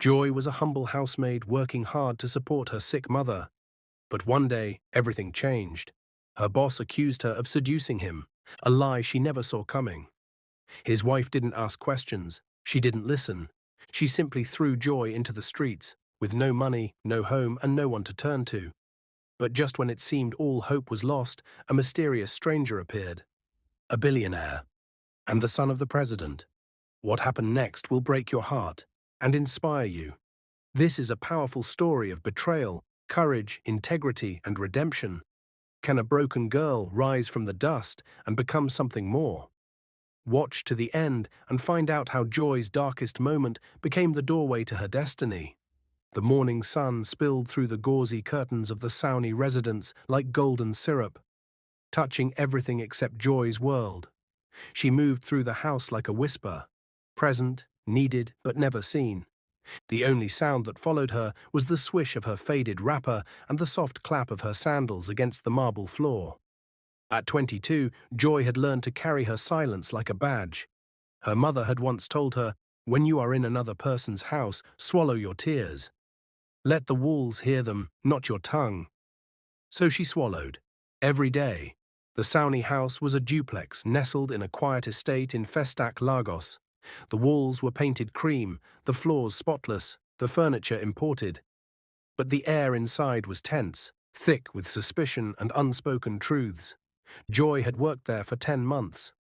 Joy was a humble housemaid working hard to support her sick mother. But one day, everything changed. Her boss accused her of seducing him, a lie she never saw coming. His wife didn't ask questions. She didn't listen. She simply threw Joy into the streets, with no money, no home, and no one to turn to. But just when it seemed all hope was lost, a mysterious stranger appeared. A billionaire. And the son of the president. What happened next will break your heart and inspire you. This is a powerful story of betrayal, courage, integrity, and redemption. Can a broken girl rise from the dust and become something more? Watch to the end and find out how Joy's darkest moment became the doorway to her destiny. The morning sun spilled through the gauzy curtains of the Sawney residence like golden syrup, touching everything except Joy's world. She moved through the house like a whisper, present, needed, but never seen. The only sound that followed her was the swish of her faded wrapper and the soft clap of her sandals against the marble floor. At 22, Joy had learned to carry her silence like a badge. Her mother had once told her, "When you are in another person's house, swallow your tears. Let the walls hear them, not your tongue." So she swallowed. Every day. The Sawney house was a duplex nestled in a quiet estate in Festac, Lagos. The walls were painted cream, the floors spotless, the furniture imported. But the air inside was tense, thick with suspicion and unspoken truths. Joy had worked there for 10 months.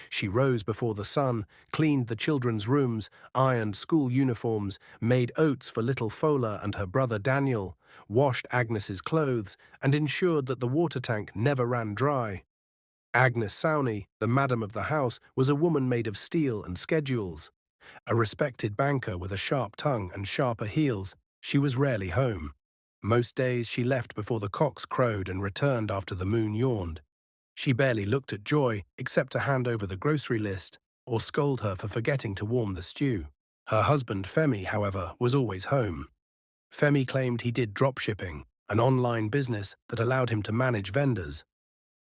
She rose before the sun, cleaned the children's rooms, ironed school uniforms, made oats for little Fola and her brother Daniel, washed Agnes's clothes, and ensured that the water tank never ran dry. Agnes Sawney, the madam of the house, was a woman made of steel and schedules. A respected banker with a sharp tongue and sharper heels, she was rarely home. Most days she left before the cocks crowed and returned after the moon yawned. She barely looked at Joy except to hand over the grocery list or scold her for forgetting to warm the stew. Her husband Femi, however, was always home. Femi claimed he did drop shipping, an online business that allowed him to manage vendors.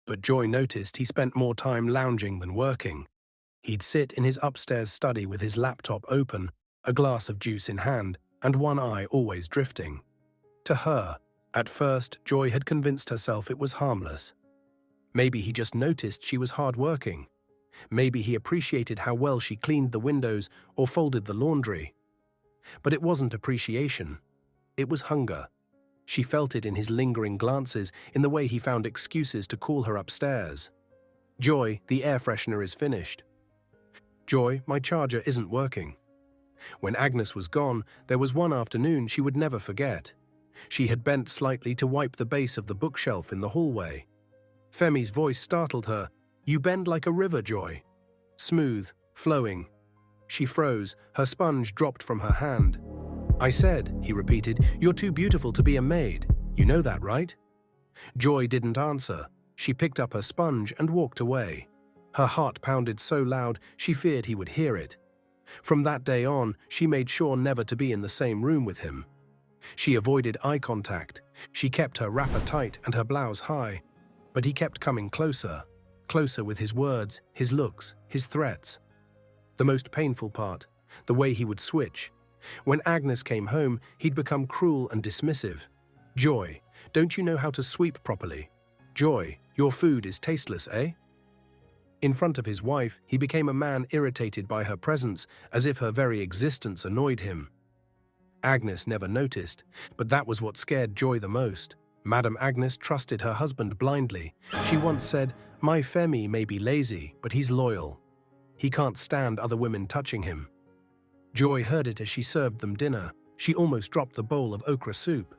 But Joy noticed he spent more time lounging than working. He'd sit in his upstairs study with his laptop open, a glass of juice in hand, and one eye always drifting. To her, at first, Joy had convinced herself it was harmless. Maybe he just noticed she was hard-working. Maybe he appreciated how well she cleaned the windows or folded the laundry. But it wasn't appreciation. It was hunger. She felt it in his lingering glances, in the way he found excuses to call her upstairs. "Joy, the air freshener is finished." "Joy, my charger isn't working." When Agnes was gone, there was one afternoon she would never forget. She had bent slightly to wipe the base of the bookshelf in the hallway. Femi's voice startled her. "You bend like a river, Joy." Smooth, flowing. She froze, her sponge dropped from her hand. "I said," he repeated, "you're too beautiful to be a maid. You know that, right?" Joy didn't answer. She picked up her sponge and walked away. Her heart pounded so loud she feared he would hear it. From that day on, she made sure never to be in the same room with him. She avoided eye contact. She kept her wrapper tight and her blouse high. But he kept coming closer, closer with his words, his looks, his threats. The most painful part, the way he would switch. When Agnes came home, he'd become cruel and dismissive. "Joy, don't you know how to sweep properly? Joy, your food is tasteless, eh?" In front of his wife, he became a man irritated by her presence, as if her very existence annoyed him. Agnes never noticed, but that was what scared Joy the most. Madame Agnes trusted her husband blindly. She once said, "My Femi may be lazy, but he's loyal. He can't stand other women touching him." Joy heard it as she served them dinner. She almost dropped the bowl of okra soup.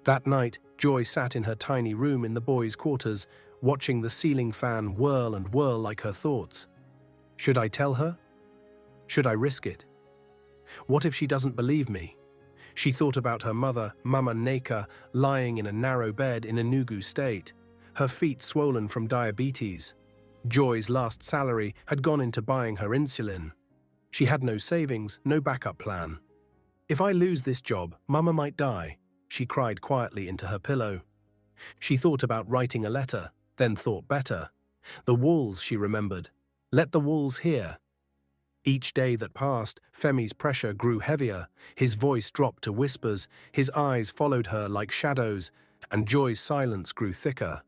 That night, Joy sat in her tiny room in the boys' quarters, watching the ceiling fan whirl and whirl like her thoughts. Should I tell her? Should I risk it? What if she doesn't believe me? She thought about her mother, Mama Neka, lying in a narrow bed in Enugu state, her feet swollen from diabetes. Joy's last salary had gone into buying her insulin. She had no savings, no backup plan. "If I lose this job, Mama might die," she cried quietly into her pillow. She thought about writing a letter, then thought better. The walls, she remembered. Let the walls hear. Each day that passed, Femi's pressure grew heavier. His voice dropped to whispers, his eyes followed her like shadows, and Joy's silence grew thicker.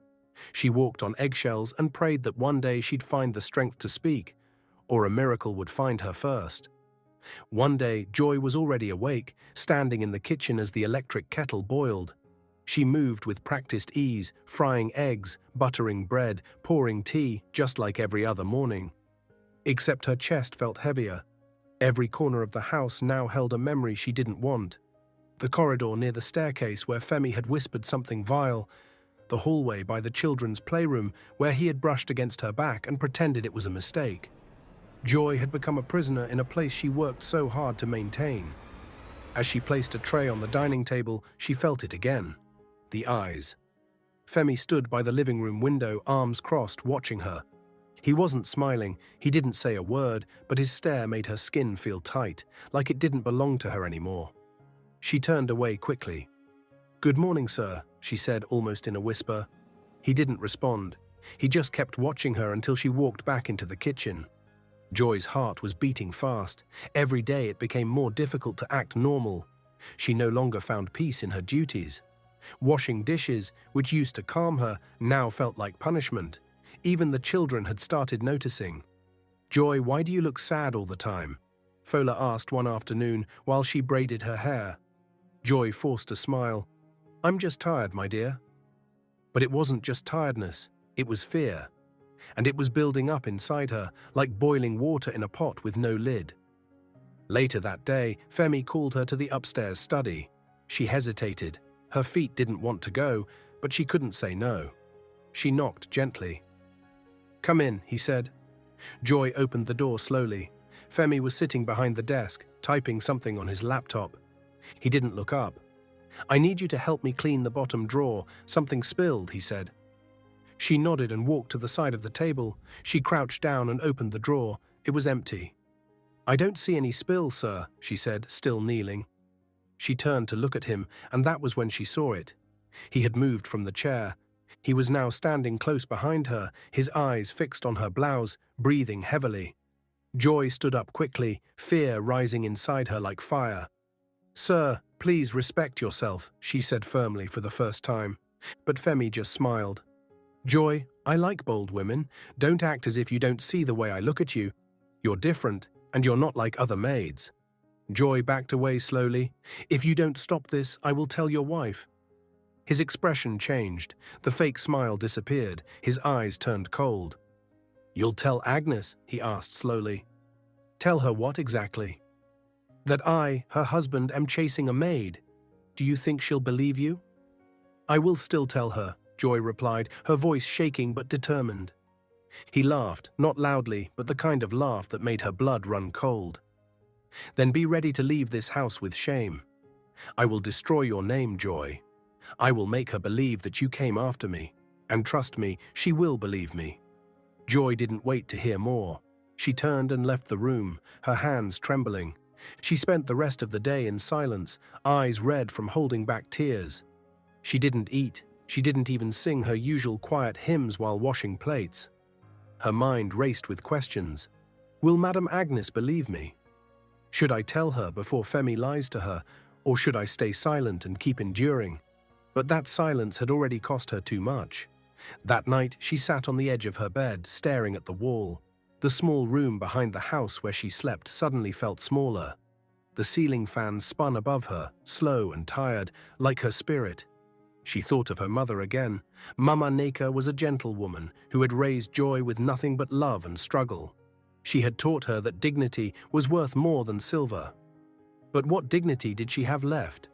She walked on eggshells and prayed that one day she'd find the strength to speak, or a miracle would find her first. One day, Joy was already awake, standing in the kitchen as the electric kettle boiled. She moved with practiced ease, frying eggs, buttering bread, pouring tea, just like every other morning. Except her chest felt heavier. Every corner of the house now held a memory she didn't want. The corridor near the staircase where Femi had whispered something vile, the hallway by the children's playroom where he had brushed against her back and pretended it was a mistake. Joy had become a prisoner in a place she worked so hard to maintain. As she placed a tray on the dining table, she felt it again. The eyes. Femi stood by the living room window, arms crossed, watching her. He wasn't smiling, he didn't say a word, but his stare made her skin feel tight, like it didn't belong to her anymore. She turned away quickly. "Good morning, sir," she said almost in a whisper. He didn't respond. He just kept watching her until she walked back into the kitchen. Joy's heart was beating fast. Every day it became more difficult to act normal. She no longer found peace in her duties. Washing dishes, which used to calm her, now felt like punishment. Even the children had started noticing. "Joy, why do you look sad all the time?" Fola asked one afternoon while she braided her hair. Joy forced a smile. "I'm just tired, my dear." But it wasn't just tiredness, it was fear. And it was building up inside her, like boiling water in a pot with no lid. Later that day, Femi called her to the upstairs study. She hesitated. Her feet didn't want to go, but she couldn't say no. She knocked gently. "Come in," he said. Joy opened the door slowly. Femi was sitting behind the desk, typing something on his laptop. He didn't look up. "I need you to help me clean the bottom drawer. Something spilled," he said. She nodded and walked to the side of the table. She crouched down and opened the drawer. It was empty. "I don't see any spill, sir," she said, still kneeling. She turned to look at him, and that was when she saw it. He had moved from the chair. He was now standing close behind her, his eyes fixed on her blouse, breathing heavily. Joy stood up quickly, fear rising inside her like fire. "Sir, please respect yourself," she said firmly for the first time. But Femi just smiled. "Joy, I like bold women. Don't act as if you don't see the way I look at you. You're different, and you're not like other maids." Joy backed away slowly. "If you don't stop this, I will tell your wife." His expression changed. The fake smile disappeared. His eyes turned cold. "You'll tell Agnes?" he asked slowly. "Tell her what exactly?" "That I, her husband, am chasing a maid. Do you think she'll believe you?" "I will still tell her," Joy replied, her voice shaking but determined. He laughed, not loudly, but the kind of laugh that made her blood run cold. "Then be ready to leave this house with shame. I will destroy your name, Joy. I will make her believe that you came after me. And trust me, she will believe me." Joy didn't wait to hear more. She turned and left the room, her hands trembling. She spent the rest of the day in silence, eyes red from holding back tears. She didn't eat. She didn't even sing her usual quiet hymns while washing plates. Her mind raced with questions. Will Madame Agnes believe me? Should I tell her before Femi lies to her, or should I stay silent and keep enduring? But that silence had already cost her too much. That night, she sat on the edge of her bed, staring at the wall. The small room behind the house where she slept suddenly felt smaller. The ceiling fan spun above her, slow and tired, like her spirit. She thought of her mother again. Mama Neka was a gentle woman who had raised Joy with nothing but love and struggle. She had taught her that dignity was worth more than silver. But what dignity did she have left?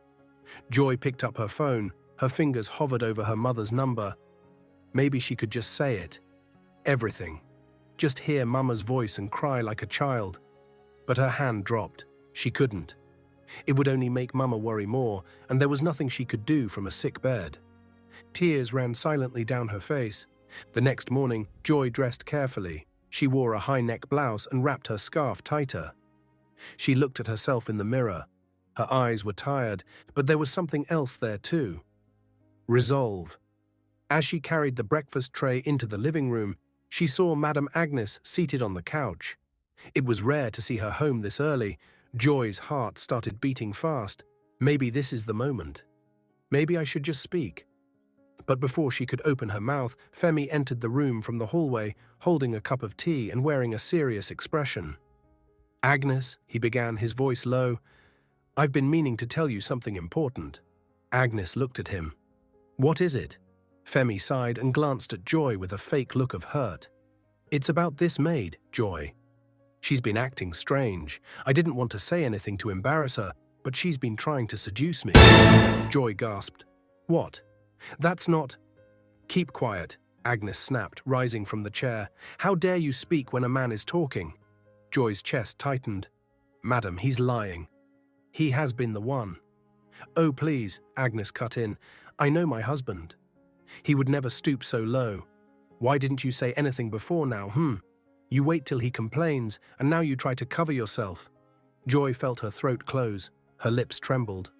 Joy picked up her phone. Her fingers hovered over her mother's number. Maybe she could just say it. Everything. Just hear Mama's voice and cry like a child. But her hand dropped. She couldn't. It would only make Mama worry more, and there was nothing she could do from a sick bed. Tears ran silently down her face. The next morning, Joy dressed carefully. She wore a high-neck blouse and wrapped her scarf tighter. She looked at herself in the mirror. Her eyes were tired, but there was something else there too. Resolve. As she carried the breakfast tray into the living room, she saw Madame Agnes seated on the couch. It was rare to see her home this early. Joy's heart started beating fast. Maybe this is the moment. Maybe I should just speak. But before she could open her mouth, Femi entered the room from the hallway, holding a cup of tea and wearing a serious expression. "Agnes," he began, his voice low, "I've been meaning to tell you something important." Agnes looked at him. "What is it?" Femi sighed and glanced at Joy with a fake look of hurt. "It's about this maid, Joy. She's been acting strange. I didn't want to say anything to embarrass her, but she's been trying to seduce me." Joy gasped. "What? That's not—" "Keep quiet," Agnes snapped, rising from the chair. "How dare you speak when a man is talking?" Joy's chest tightened. "Madam, he's lying. He has been the one." "Oh, please," Agnes cut in. "I know my husband. He would never stoop so low. Why didn't you say anything before now, You wait till he complains, and now you try to cover yourself." Joy felt her throat close. Her lips trembled.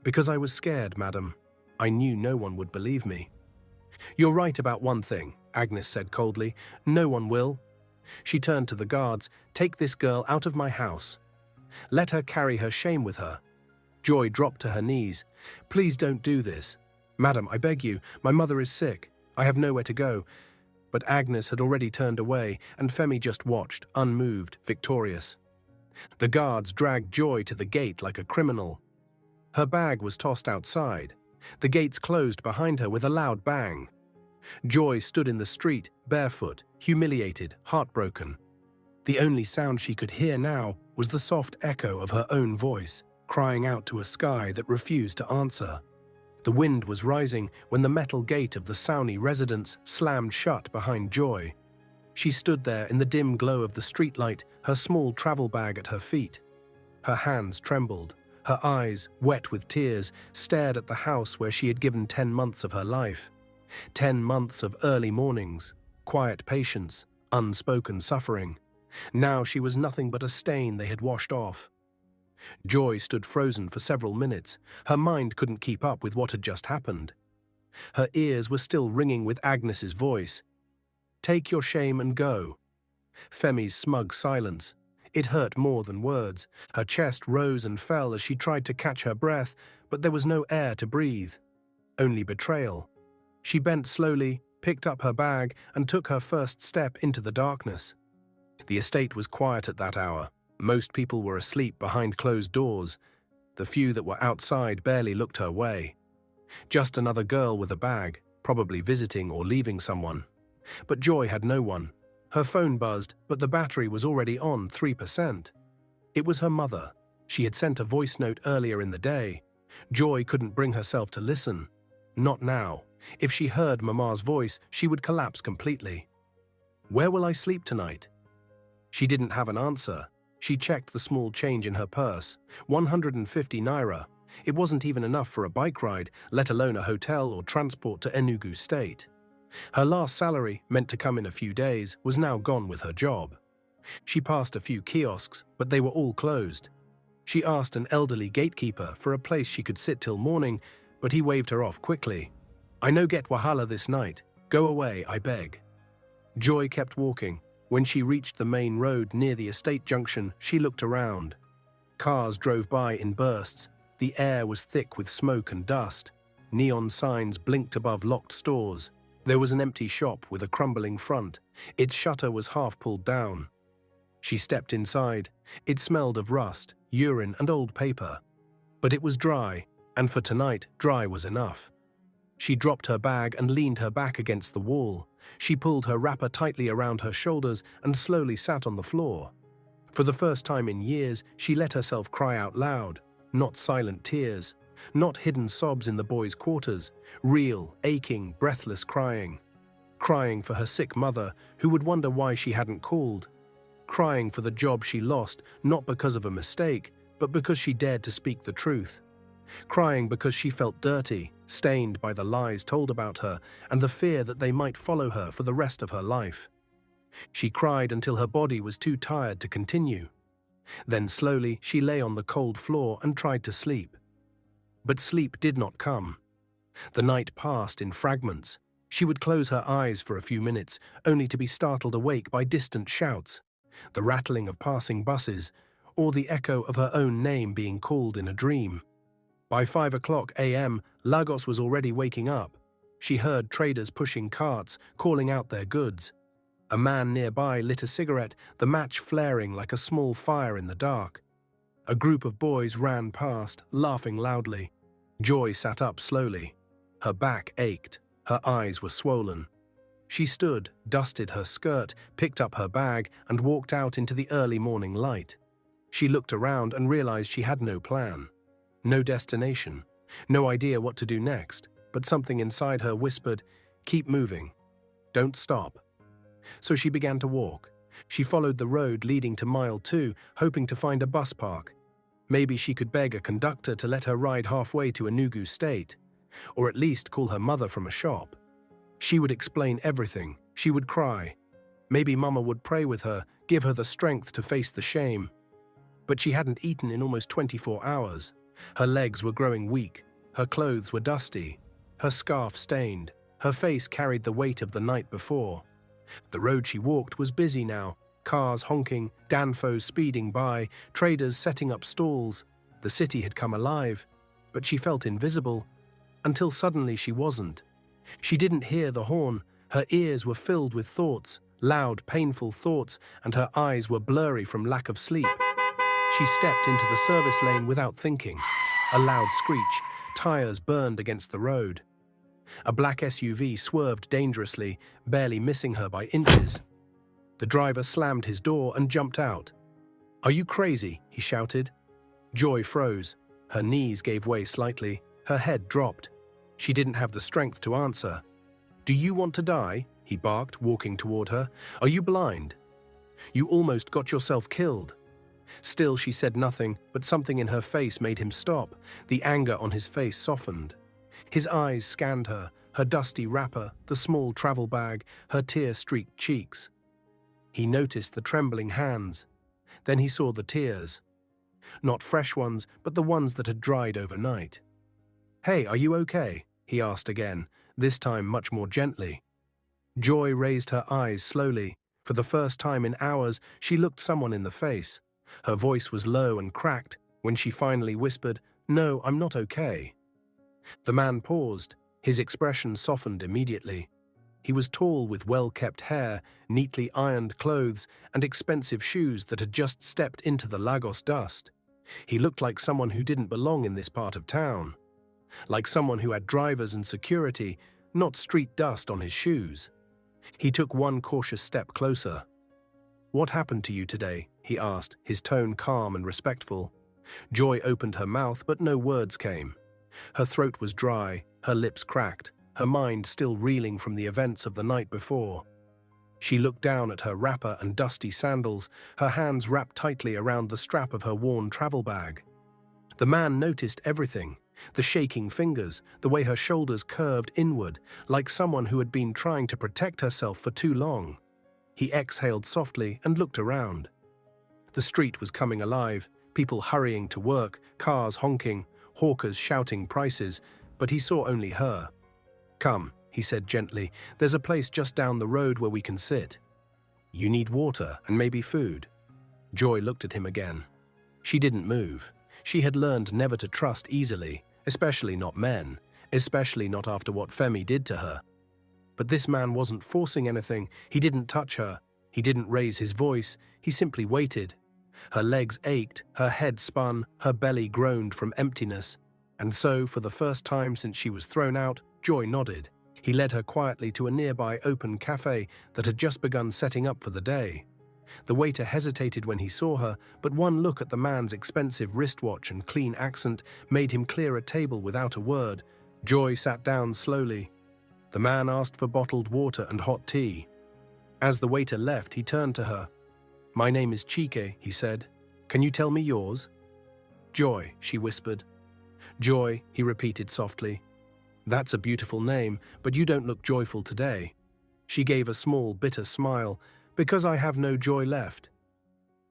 "Because I was scared, madam. I knew no one would believe me." "You're right about one thing," Agnes said coldly. "No one will." She turned to the guards. "Take this girl out of my house. Let her carry her shame with her." Joy dropped to her knees. "Please don't do this. Madam, I beg you, my mother is sick. I have nowhere to go." But Agnes had already turned away, and Femi just watched, unmoved, victorious. The guards dragged Joy to the gate like a criminal. Her bag was tossed outside. The gates closed behind her with a loud bang. Joy stood in the street, barefoot, humiliated, heartbroken. The only sound she could hear now was the soft echo of her own voice, crying out to a sky that refused to answer. The wind was rising when the metal gate of the Sawney residence slammed shut behind Joy. She stood there in the dim glow of the streetlight, her small travel bag at her feet. Her hands trembled. Her eyes, wet with tears, stared at the house where she had given 10 months of her life. 10 months of early mornings, quiet patience, unspoken suffering. Now she was nothing but a stain they had washed off. Joy stood frozen for several minutes. Her mind couldn't keep up with what had just happened. Her ears were still ringing with Agnes's voice. "Take your shame and go." Femi's smug silence. It hurt more than words. Her chest rose and fell as she tried to catch her breath, but there was no air to breathe. Only betrayal. She bent slowly, picked up her bag, and took her first step into the darkness. The estate was quiet at that hour. Most people were asleep behind closed doors. The few that were outside barely looked her way. Just another girl with a bag, probably visiting or leaving someone. But Joy had no one. Her phone buzzed, but the battery was already on 3%. It was her mother. She had sent a voice note earlier in the day. Joy couldn't bring herself to listen. Not now. If she heard Mama's voice, she would collapse completely. "Where will I sleep tonight?" She didn't have an answer. She checked the small change in her purse. 150 naira. It wasn't even enough for a bike ride, let alone a hotel or transport to Enugu State. Her last salary, meant to come in a few days, was now gone with her job. She passed a few kiosks, but they were all closed. She asked an elderly gatekeeper for a place she could sit till morning, but he waved her off quickly. "I no get wahala this night. Go away, I beg." Joy kept walking. When she reached the main road near the estate junction, she looked around. Cars drove by in bursts. The air was thick with smoke and dust. Neon signs blinked above locked stores. There was an empty shop with a crumbling front. Its shutter was half pulled down. She stepped inside. It smelled of rust, urine, and old paper. But it was dry, and for tonight, dry was enough. She dropped her bag and leaned her back against the wall. She pulled her wrapper tightly around her shoulders and slowly sat on the floor. For the first time in years, she let herself cry out loud. Not silent tears, not hidden sobs in the boys' quarters, real, aching, breathless crying. Crying for her sick mother, who would wonder why she hadn't called. Crying for the job she lost, not because of a mistake, but because she dared to speak the truth. Crying because she felt dirty, stained by the lies told about her and the fear that they might follow her for the rest of her life. She cried until her body was too tired to continue. Then slowly she lay on the cold floor and tried to sleep. But sleep did not come. The night passed in fragments. She would close her eyes for a few minutes, only to be startled awake by distant shouts. the rattling of passing buses, or the echo of her own name being called in a dream. By 5 a.m., Lagos was already waking up. She heard traders pushing carts, calling out their goods. A man nearby lit a cigarette, the match flaring like a small fire in the dark. A group of boys ran past, laughing loudly. Joy sat up slowly. Her back ached. Her eyes were swollen. She stood, dusted her skirt, picked up her bag, and walked out into the early morning light. She looked around and realized she had no plan. No destination. No idea what to do next, but something inside her whispered, "Keep moving. Don't stop." So she began to walk. She followed the road leading to mile 2, hoping to find a bus park. Maybe she could beg a conductor to let her ride halfway to Enugu State, or at least call her mother from a shop. She would explain everything. She would cry. Maybe Mama would pray with her, give her the strength to face the shame. But she hadn't eaten in almost 24 hours. Her legs were growing weak. Her clothes were dusty. Her scarf stained. Her face carried the weight of the night before. The road she walked was busy now. Cars honking, danfos speeding by, traders setting up stalls. The city had come alive, but she felt invisible, until suddenly she wasn't. She didn't hear the horn. Her ears were filled with thoughts, loud, painful thoughts, and her eyes were blurry from lack of sleep. She stepped into the service lane without thinking. A loud screech. Tires burned against the road. A black SUV swerved dangerously, barely missing her by inches. The driver slammed his door and jumped out. "Are you crazy?" he shouted. Joy froze. Her knees gave way slightly. Her head dropped. She didn't have the strength to answer. "Do you want to die?" he barked, walking toward her. "Are you blind? You almost got yourself killed." Still, she said nothing, but something in her face made him stop. The anger on his face softened. His eyes scanned her, her dusty wrapper, the small travel bag, her tear-streaked cheeks. He noticed the trembling hands. Then he saw the tears. Not fresh ones, but the ones that had dried overnight. "Hey, are you okay?" he asked again, this time much more gently. Joy raised her eyes slowly. For the first time in hours, she looked someone in the face. Her voice was low and cracked when she finally whispered, "No, I'm not okay." The man paused. His expression softened immediately. He was tall with well-kept hair, neatly ironed clothes, and expensive shoes that had just stepped into the Lagos dust. He looked like someone who didn't belong in this part of town. Like someone who had drivers and security, not street dust on his shoes. He took one cautious step closer. "What happened to you today?" he asked, his tone calm and respectful. Joy opened her mouth, but no words came. Her throat was dry, her lips cracked, her mind still reeling from the events of the night before. She looked down at her wrapper and dusty sandals, her hands wrapped tightly around the strap of her worn travel bag. The man noticed everything, the shaking fingers, the way her shoulders curved inward, like someone who had been trying to protect herself for too long. He exhaled softly and looked around. The street was coming alive, people hurrying to work, cars honking, hawkers shouting prices, but he saw only her. "Come," he said gently, "there's a place just down the road where we can sit. You need water and maybe food." Joy looked at him again. She didn't move. She had learned never to trust easily, especially not men, especially not after what Femi did to her. But this man wasn't forcing anything. He didn't touch her. He didn't raise his voice. He simply waited. Her legs ached, her head spun, her belly groaned from emptiness. And so, for the first time since she was thrown out, Joy nodded. He led her quietly to a nearby open cafe that had just begun setting up for the day. The waiter hesitated when he saw her, but one look at the man's expensive wristwatch and clean accent made him clear a table without a word. Joy sat down slowly. The man asked for bottled water and hot tea. As the waiter left, he turned to her. "My name is Chike," he said. "Can you tell me yours?" "Joy," she whispered. "Joy," he repeated softly. "That's a beautiful name, but you don't look joyful today." She gave a small, bitter smile. "Because I have no joy left."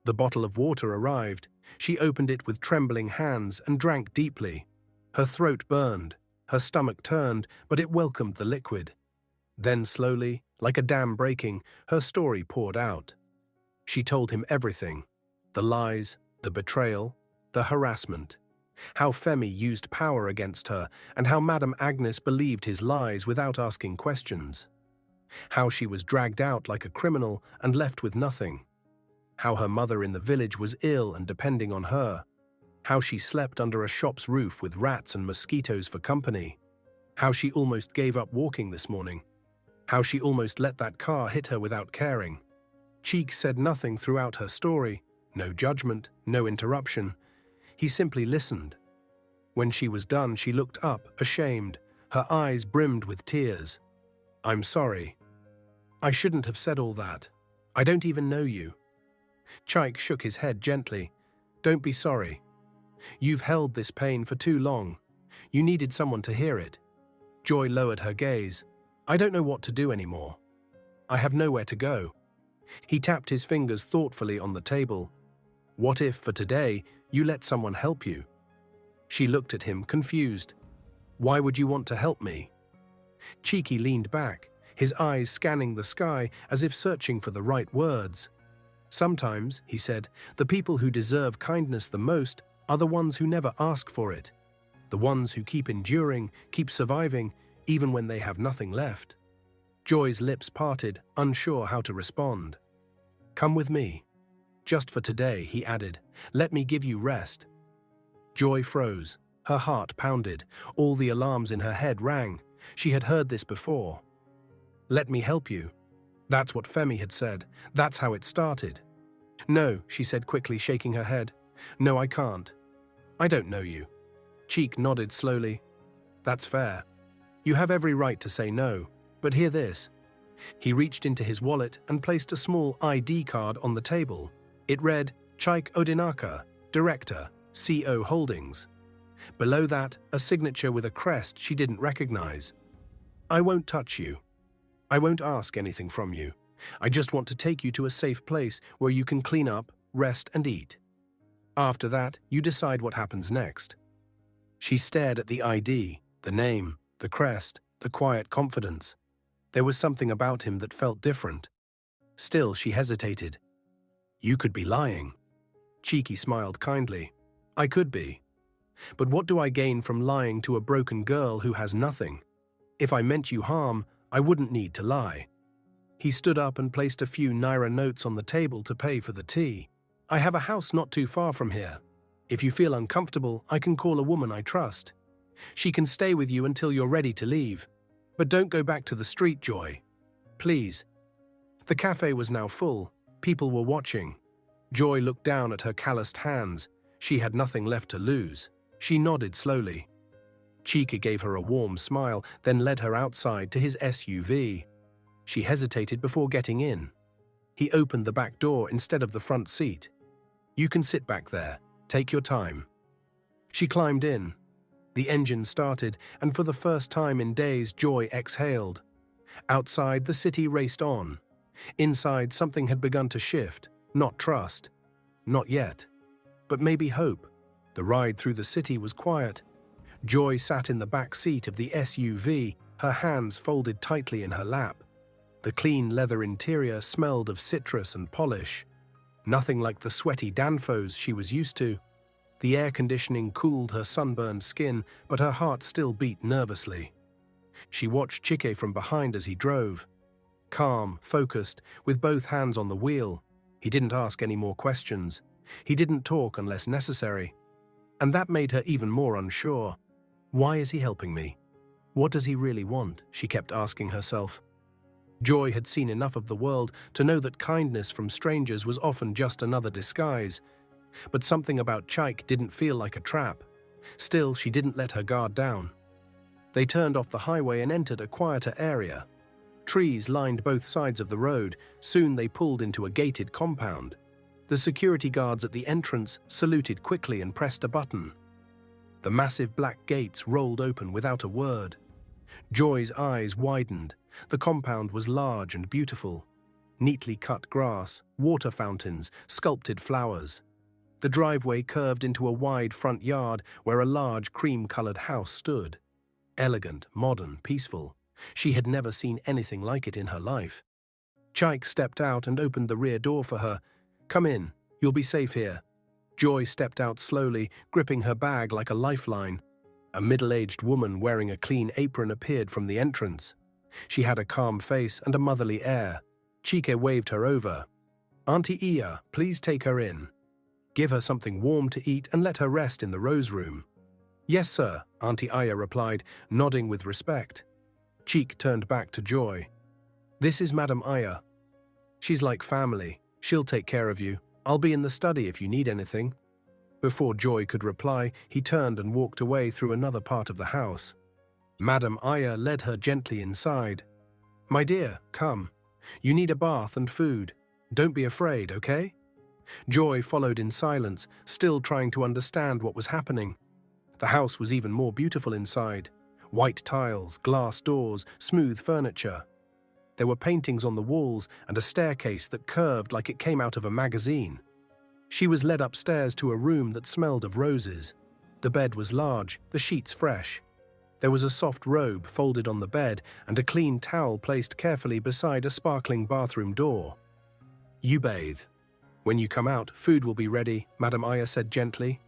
The bottle of water arrived. She opened it with trembling hands and drank deeply. Her throat burned. Her stomach turned, but it welcomed the liquid. Then slowly, like a dam breaking, her story poured out. She told him everything: the lies, the betrayal, the harassment. How Femi used power against her, and how Madame Agnes believed his lies without asking questions. How she was dragged out like a criminal and left with nothing. How her mother in the village was ill and depending on her. How she slept under a shop's roof with rats and mosquitoes for company. How she almost gave up walking this morning. How she almost let that car hit her without caring. Cheek said nothing throughout her story, no judgment, no interruption. He simply listened. When she was done, she looked up, ashamed. Her eyes brimmed with tears. "I'm sorry. I shouldn't have said all that. I don't even know you." Chaik shook his head gently. "Don't be sorry. You've held this pain for too long. You needed someone to hear it." Joy lowered her gaze. "I don't know what to do anymore. I have nowhere to go." He tapped his fingers thoughtfully on the table. "What if, for today, you let someone help you?" She looked at him, confused. "Why would you want to help me?" Cheeky leaned back, his eyes scanning the sky as if searching for the right words. "Sometimes," he said, "the people who deserve kindness the most are the ones who never ask for it. The ones who keep enduring, keep surviving, even when they have nothing left." Joy's lips parted, unsure how to respond. "Come with me. Just for today," he added. "Let me give you rest." Joy froze. Her heart pounded. All the alarms in her head rang. She had heard this before. "Let me help you." That's what Femi had said. That's how it started. "No," she said quickly, shaking her head. "No, I can't. I don't know you." Cheek nodded slowly. "That's fair. You have every right to say no, but hear this." He reached into his wallet and placed a small ID card on the table. It read, Chaik Odinaka, Director, CO Holdings. Below that, a signature with a crest she didn't recognize. "I won't touch you. I won't ask anything from you. I just want to take you to a safe place where you can clean up, rest, and eat. After that, you decide what happens next." She stared at the ID, the name, the crest, the quiet confidence. There was something about him that felt different. Still, she hesitated. "You could be lying." Cheeky smiled kindly. "I could be. But what do I gain from lying to a broken girl who has nothing? If I meant you harm, I wouldn't need to lie." He stood up and placed a few Naira notes on the table to pay for the tea. "I have a house not too far from here. If you feel uncomfortable, I can call a woman I trust. She can stay with you until you're ready to leave. But don't go back to the street, Joy. Please." The cafe was now full. People were watching. Joy looked down at her calloused hands. She had nothing left to lose. She nodded slowly. Chika gave her a warm smile, then led her outside to his SUV. She hesitated before getting in. He opened the back door instead of the front seat. "You can sit back there. Take your time." She climbed in. The engine started, and for the first time in days, Joy exhaled. Outside, the city raced on. Inside, something had begun to shift. Not trust. Not yet. But maybe hope. The ride through the city was quiet. Joy sat in the back seat of the SUV, her hands folded tightly in her lap. The clean leather interior smelled of citrus and polish. Nothing like the sweaty Danfos she was used to. The air conditioning cooled her sunburned skin, but her heart still beat nervously. She watched Chike from behind as he drove. Calm, focused, with both hands on the wheel. He didn't ask any more questions. He didn't talk unless necessary. And that made her even more unsure. Why is he helping me? What does he really want? She kept asking herself. Joy had seen enough of the world to know that kindness from strangers was often just another disguise. But something about Chaik didn't feel like a trap. Still, she didn't let her guard down. They turned off the highway and entered a quieter area. Trees lined both sides of the road. Soon they pulled into a gated compound. The security guards at the entrance saluted quickly and pressed a button. The massive black gates rolled open without a word. Joy's eyes widened. The compound was large and beautiful. Neatly cut grass, water fountains, sculpted flowers. The driveway curved into a wide front yard where a large cream-colored house stood. Elegant, modern, peaceful. She had never seen anything like it in her life. Chaik stepped out and opened the rear door for her. Come in. You'll be safe here. Joy stepped out slowly, gripping her bag like a lifeline. A middle-aged woman wearing a clean apron appeared from the entrance. She had a calm face and a motherly air. Chike waved her over. Auntie Iya, please take her in. Give her something warm to eat and let her rest in the rose room. Yes, sir, Auntie Iya replied, nodding with respect. Chike turned back to Joy. This is Madam Iya. She's like family. She'll take care of you. I'll be in the study if you need anything. Before Joy could reply, he turned and walked away through another part of the house. Madam Iya led her gently inside. My dear, come. You need a bath and food. Don't be afraid, okay? Joy followed in silence, still trying to understand what was happening. The house was even more beautiful inside. White tiles, glass doors, smooth furniture. There were paintings on the walls and a staircase that curved like it came out of a magazine. She was led upstairs to a room that smelled of roses. The bed was large, the sheets fresh. There was a soft robe folded on the bed and a clean towel placed carefully beside a sparkling bathroom door. You bathe. When you come out, food will be ready, Madam Iya said gently.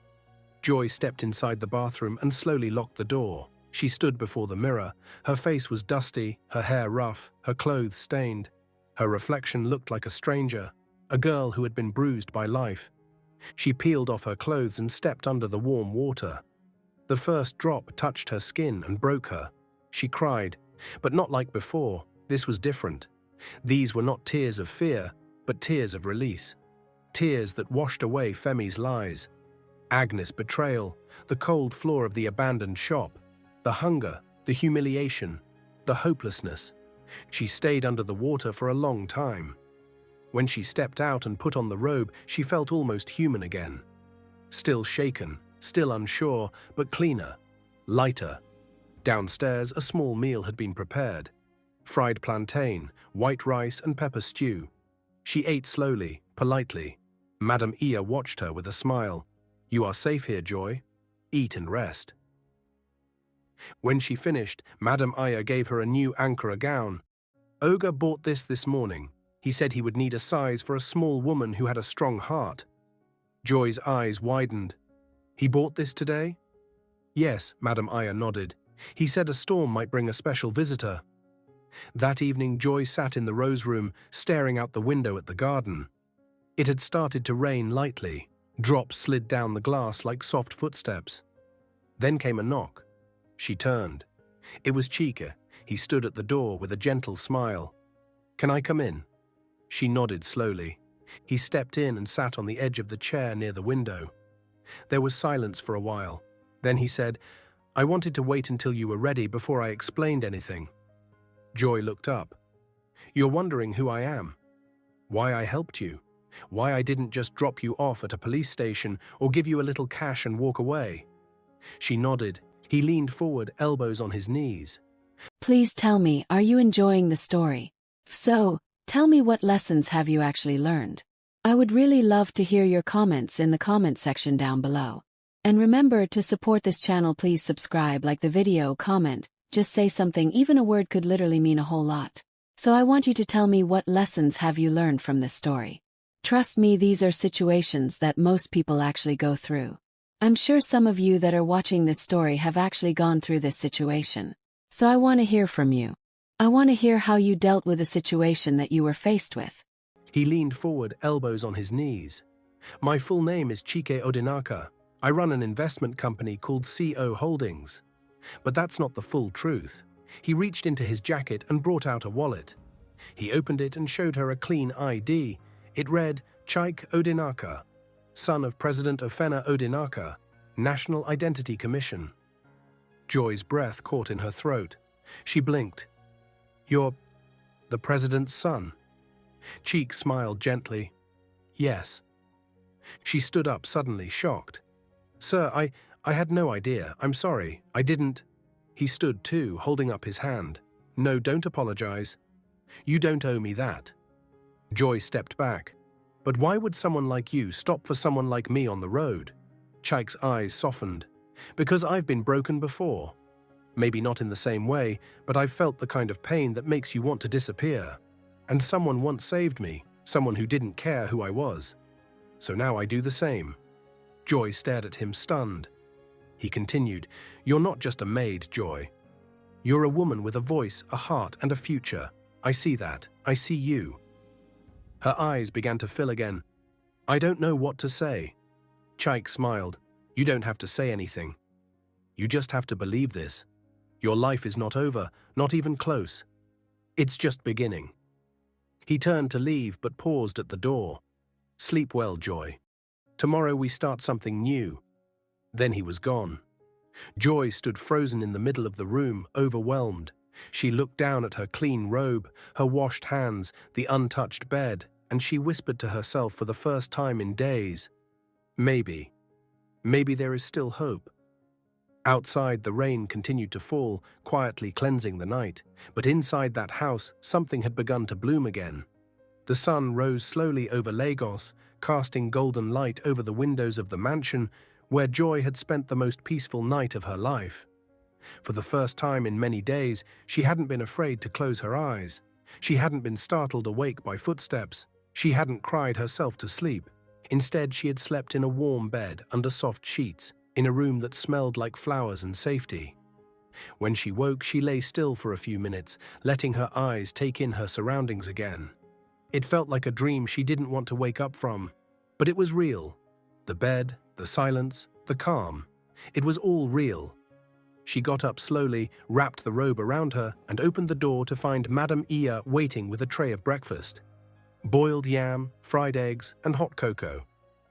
Joy stepped inside the bathroom and slowly locked the door. She stood before the mirror. Her face was dusty, her hair rough, her clothes stained. Her reflection looked like a stranger, a girl who had been bruised by life. She peeled off her clothes and stepped under the warm water. The first drop touched her skin and broke her. She cried, but not like before. This was different. These were not tears of fear, but tears of release. Tears that washed away Femi's lies. Agnes' betrayal, the cold floor of the abandoned shop, the hunger, the humiliation, the hopelessness. She stayed under the water for a long time. When she stepped out and put on the robe, she felt almost human again. Still shaken, still unsure, but cleaner, lighter. Downstairs, a small meal had been prepared. Fried plantain, white rice and pepper stew. She ate slowly, politely. Madam Iya watched her with a smile. You are safe here, Joy. Eat and rest. When she finished, Madam Iya gave her a new Ankara gown. Oga bought this morning. He said he would need a size for a small woman who had a strong heart. Joy's eyes widened. He bought this today? Yes, Madam Iya nodded. He said a storm might bring a special visitor. That evening, Joy sat in the rose room, staring out the window at the garden. It had started to rain lightly. Drops slid down the glass like soft footsteps. Then came a knock. She turned. It was Chike. He stood at the door with a gentle smile. Can I come in? She nodded slowly. He stepped in and sat on the edge of the chair near the window. There was silence for a while. Then he said, I wanted to wait until you were ready before I explained anything. Joy looked up. You're wondering who I am? Why I helped you? Why I didn't just drop you off at a police station or give you a little cash and walk away? She nodded. He leaned forward, elbows on his knees. Please tell me, are you enjoying the story? If so, tell me what lessons have you actually learned? I would really love to hear your comments in the comment section down below. And remember to support this channel, please subscribe, like the video, comment, just say something, even a word could literally mean a whole lot. So I want you to tell me what lessons have you learned from this story. Trust me, these are situations that most people actually go through. I'm sure some of you that are watching this story have actually gone through this situation. So I want to hear from you. I want to hear how you dealt with a situation that you were faced with. He leaned forward, elbows on his knees. My full name is Chike Odinaka. I run an investment company called CO Holdings. But that's not the full truth. He reached into his jacket and brought out a wallet. He opened it and showed her a clean ID. It read, Chike Odinaka, son of President Ofena Odinaka, National Identity Commission. Joy's breath caught in her throat. She blinked. You're the president's son? Chike smiled gently. Yes. She stood up suddenly, shocked. Sir, I had no idea. I'm sorry. I didn't. He stood too, holding up his hand. No, don't apologize. You don't owe me that. Joy stepped back. But why would someone like you stop for someone like me on the road? Chike's eyes softened. Because I've been broken before. Maybe not in the same way, but I've felt the kind of pain that makes you want to disappear. And someone once saved me, someone who didn't care who I was. So now I do the same." Joy stared at him, stunned. He continued, "You're not just a maid, Joy. You're a woman with a voice, a heart, and a future. I see that. I see you." Her eyes began to fill again. "I don't know what to say." Chaik smiled. "You don't have to say anything. You just have to believe this. Your life is not over, not even close. It's just beginning." He turned to leave but paused at the door. "Sleep well, Joy. Tomorrow we start something new." Then he was gone. Joy stood frozen in the middle of the room, overwhelmed. She looked down at her clean robe, her washed hands, the untouched bed, and she whispered to herself for the first time in days, maybe there is still hope. Outside, the rain continued to fall, quietly cleansing the night, but inside that house, something had begun to bloom again. The sun rose slowly over Lagos, casting golden light over the windows of the mansion where Joy had spent the most peaceful night of her life. For the first time in many days, she hadn't been afraid to close her eyes. She hadn't been startled awake by footsteps. She hadn't cried herself to sleep. Instead, she had slept in a warm bed under soft sheets, in a room that smelled like flowers and safety. When she woke, she lay still for a few minutes, letting her eyes take in her surroundings again. It felt like a dream she didn't want to wake up from, but it was real. The bed, the silence, the calm. It was all real. She got up slowly, wrapped the robe around her, and opened the door to find Madame Eniye waiting with a tray of breakfast. Boiled yam, fried eggs, and hot cocoa.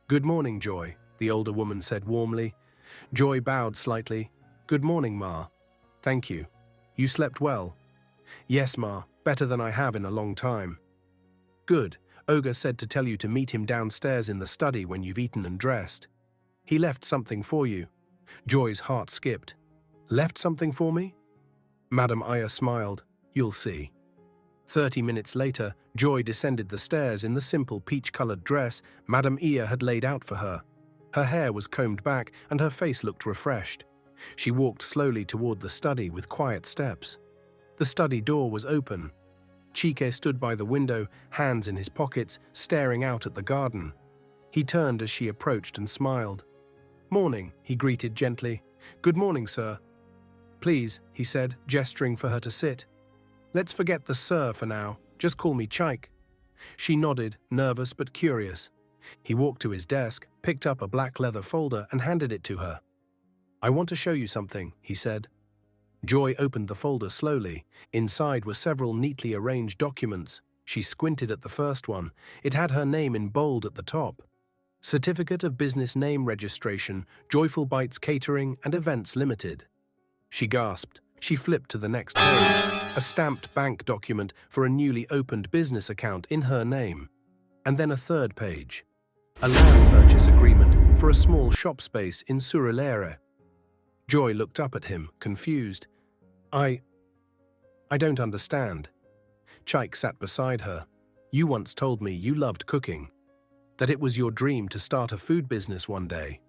"Good morning, Joy," the older woman said warmly. Joy bowed slightly. "Good morning, Ma. Thank you. You slept well?" "Yes, Ma, better than I have in a long time." "Good. Oga said to tell you to meet him downstairs in the study when you've eaten and dressed. He left something for you." Joy's heart skipped. "Left something for me?" Madame Eniye smiled. "You'll see." 30 minutes later, Joy descended the stairs in the simple peach-colored dress Madame Eniye had laid out for her. Her hair was combed back and her face looked refreshed. She walked slowly toward the study with quiet steps. The study door was open. Chike stood by the window, hands in his pockets, staring out at the garden. He turned as she approached and smiled. "Morning," he greeted gently. "Good morning, sir." "Please," he said, gesturing for her to sit. "Let's forget the sir for now. Just call me Chaik." She nodded, nervous but curious. He walked to his desk, picked up a black leather folder and handed it to her. "I want to show you something," he said. Joy opened the folder slowly. Inside were several neatly arranged documents. She squinted at the first one. It had her name in bold at the top. Certificate of Business Name Registration, Joyful Bites Catering and Events Limited. She gasped. She flipped to the next page, a stamped bank document for a newly opened business account in her name. And then a third page, a land purchase agreement for a small shop space in Surulere. Joy looked up at him, confused. I don't understand." Chaik sat beside her. "You once told me you loved cooking, that it was your dream to start a food business one day."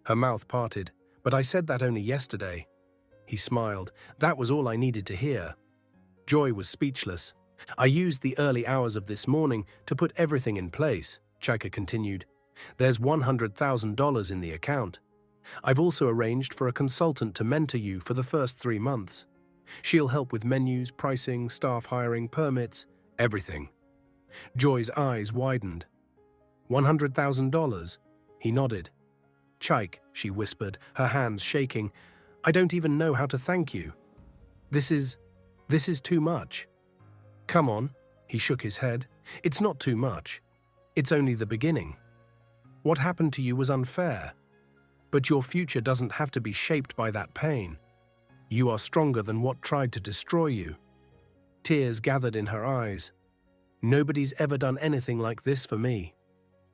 Her mouth parted. "But I said that only yesterday." He smiled. "That was all I needed to hear." Joy was speechless. "I used the early hours of this morning to put everything in place," Chaika continued. "There's $100,000 in the account. I've also arranged for a consultant to mentor you for the first 3 months. She'll help with menus, pricing, staff hiring, permits, everything." Joy's eyes widened. $100,000? He nodded. "Chaik," she whispered, her hands shaking, "I don't even know how to thank you. This is too much." "Come on," he shook his head. "It's not too much. It's only the beginning. What happened to you was unfair. But your future doesn't have to be shaped by that pain. You are stronger than what tried to destroy you." Tears gathered in her eyes. "Nobody's ever done anything like this for me."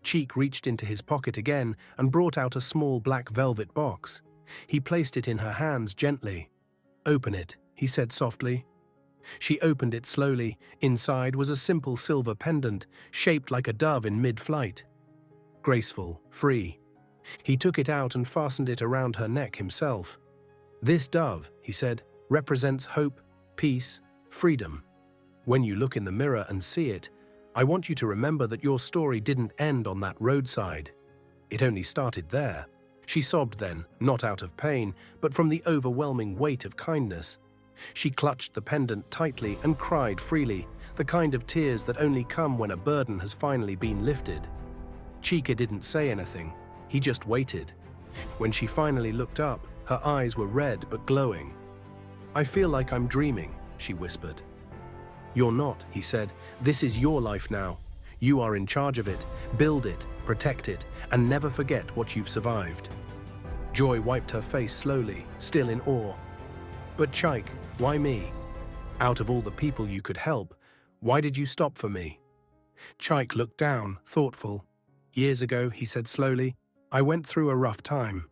Cheek reached into his pocket again and brought out a small black velvet box. He placed it in her hands gently. "Open it," he said softly. She opened it slowly. Inside was a simple silver pendant, shaped like a dove in mid-flight. Graceful, free. He took it out and fastened it around her neck himself. "This dove," he said, "represents hope, peace, freedom. When you look in the mirror and see it, I want you to remember that your story didn't end on that roadside. It only started there. She sobbed then, not out of pain, but from the overwhelming weight of kindness. She clutched the pendant tightly and cried freely, the kind of tears that only come when a burden has finally been lifted. Chica didn't say anything. He just waited. When she finally looked up, her eyes were red but glowing. "I feel like I'm dreaming," she whispered. "You're not," he said. "This is your life now. You are in charge of it. Build it, protect it, and never forget what you've survived." Joy wiped her face slowly, still in awe. "But Chike, why me? Out of all the people you could help, why did you stop for me?" Chike looked down, thoughtful. "Years ago," he said slowly, "I went through a rough time.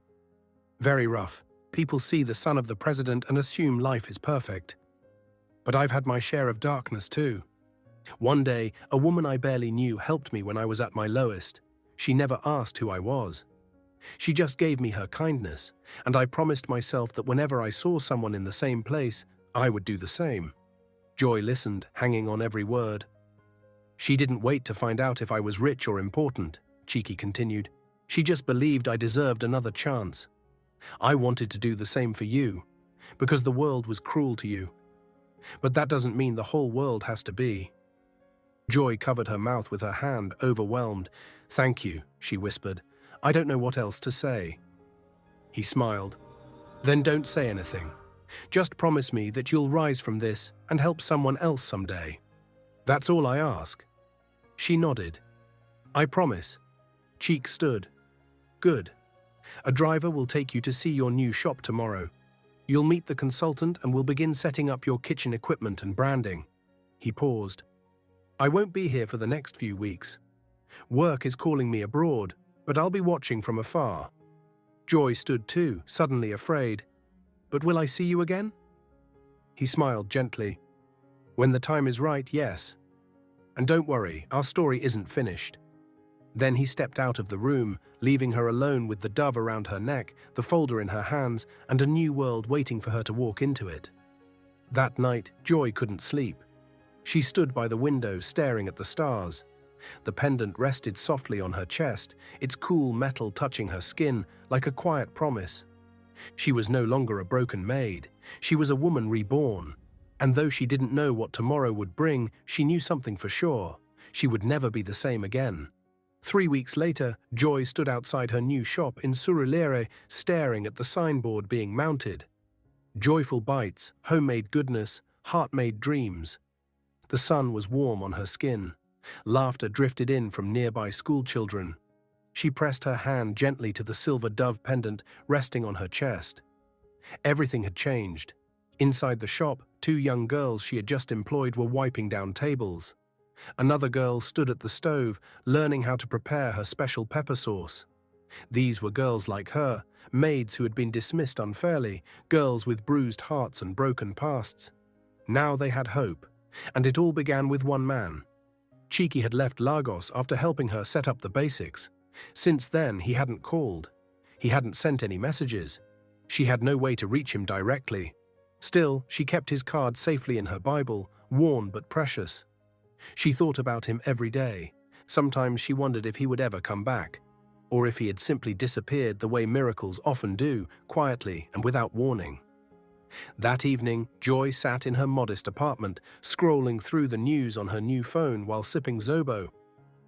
Very rough. People see the son of the president and assume life is perfect. But I've had my share of darkness too. One day, a woman I barely knew helped me when I was at my lowest. She never asked who I was. She just gave me her kindness, and I promised myself that whenever I saw someone in the same place, I would do the same." Joy listened, hanging on every word. "She didn't wait to find out if I was rich or important," Cheeky continued. "She just believed I deserved another chance. I wanted to do the same for you, because the world was cruel to you. But that doesn't mean the whole world has to be." Joy covered her mouth with her hand, overwhelmed. "Thank you," she whispered. "I don't know what else to say." He smiled. "Then don't say anything. Just promise me that you'll rise from this and help someone else someday. That's all I ask." She nodded. "I promise." Cheek stood. "Good. A driver will take you to see your new shop tomorrow. You'll meet the consultant and we'll begin setting up your kitchen equipment and branding." He paused. "I won't be here for the next few weeks. Work is calling me abroad, but I'll be watching from afar." Joy stood too, suddenly afraid. "But will I see you again?" He smiled gently. "When the time is right, yes. And don't worry, our story isn't finished." Then he stepped out of the room, leaving her alone with the dove around her neck, the folder in her hands, and a new world waiting for her to walk into it. That night, Joy couldn't sleep. She stood by the window, staring at the stars. The pendant rested softly on her chest, its cool metal touching her skin like a quiet promise. She was no longer a broken maid. She was a woman reborn. And though she didn't know what tomorrow would bring, she knew something for sure. She would never be the same again. 3 weeks later, Joy stood outside her new shop in Surulere, staring at the signboard being mounted. "Joyful bites, homemade goodness, heart-made dreams." The sun was warm on her skin. Laughter drifted in from nearby schoolchildren. She pressed her hand gently to the silver dove pendant resting on her chest. Everything had changed. Inside the shop, 2 young girls she had just employed were wiping down tables. Another girl stood at the stove, learning how to prepare her special pepper sauce. These were girls like her, maids who had been dismissed unfairly, girls with bruised hearts and broken pasts. Now they had hope, and it all began with one man. Cheeky had left Lagos after helping her set up the basics. Since then, he hadn't called. He hadn't sent any messages. She had no way to reach him directly. Still, she kept his card safely in her Bible, worn but precious. She thought about him every day. Sometimes she wondered if he would ever come back, or if he had simply disappeared the way miracles often do, quietly and without warning. That evening, Joy sat in her modest apartment, scrolling through the news on her new phone while sipping Zobo.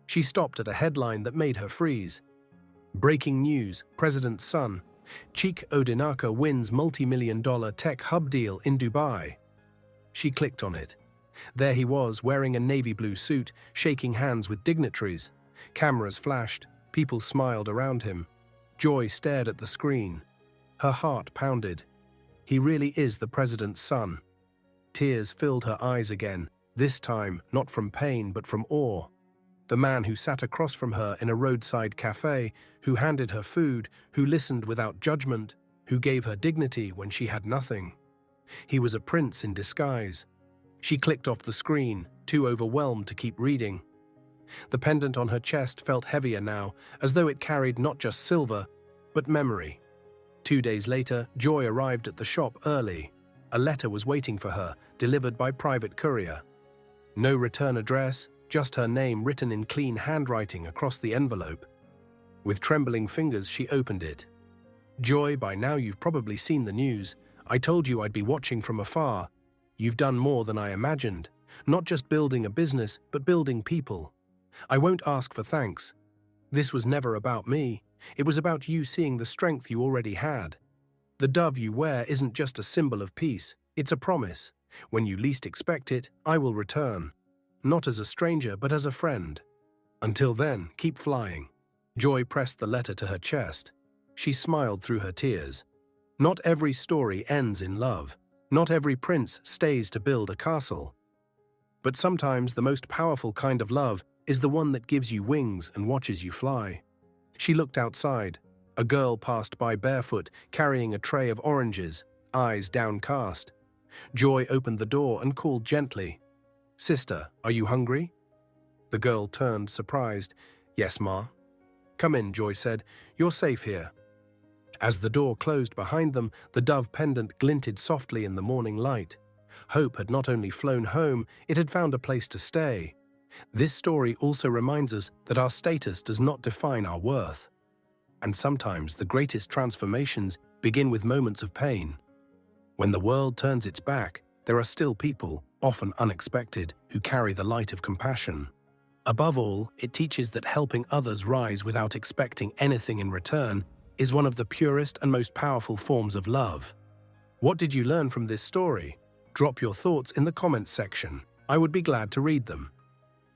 She stopped at a headline that made her freeze. "Breaking news, President's son. Chike Odinaka wins multi-million-dollar tech hub deal in Dubai." She clicked on it. There he was, wearing a navy blue suit, shaking hands with dignitaries. Cameras flashed. People smiled around him. Joy stared at the screen. Her heart pounded. He really is the president's son. Tears filled her eyes again, this time not from pain but from awe. The man who sat across from her in a roadside cafe, who handed her food, who listened without judgment, who gave her dignity when she had nothing. He was a prince in disguise. She clicked off the screen, too overwhelmed to keep reading. The pendant on her chest felt heavier now, as though it carried not just silver, but memory. 2 days later, Joy arrived at the shop early. A letter was waiting for her, delivered by private courier. No return address, just her name written in clean handwriting across the envelope. With trembling fingers, she opened it. "Joy, by now you've probably seen the news. I told you I'd be watching from afar. You've done more than I imagined. Not just building a business, but building people. I won't ask for thanks. This was never about me. It was about you seeing the strength you already had. The dove you wear isn't just a symbol of peace. It's a promise. When you least expect it, I will return. Not as a stranger, but as a friend. Until then, keep flying." Joy pressed the letter to her chest. She smiled through her tears. Not every story ends in love. Not every prince stays to build a castle. But sometimes the most powerful kind of love is the one that gives you wings and watches you fly. She looked outside. A girl passed by barefoot, carrying a tray of oranges, eyes downcast. Joy opened the door and called gently, "Sister, are you hungry?" The girl turned, surprised. "Yes, Ma." "Come in," Joy said. "You're safe here." As the door closed behind them, the dove pendant glinted softly in the morning light. Hope had not only flown home, it had found a place to stay. This story also reminds us that our status does not define our worth. And sometimes the greatest transformations begin with moments of pain. When the world turns its back, there are still people, often unexpected, who carry the light of compassion. Above all, it teaches that helping others rise without expecting anything in return is one of the purest and most powerful forms of love. What did you learn from this story? Drop your thoughts in the comments section. I would be glad to read them.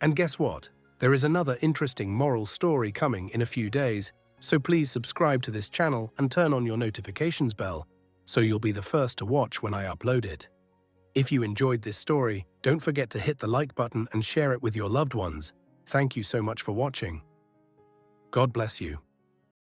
And guess what? There is another interesting moral story coming in a few days, so please subscribe to this channel and turn on your notifications bell so you'll be the first to watch when I upload it. If you enjoyed this story, don't forget to hit the like button and share it with your loved ones. Thank you so much for watching. God bless you.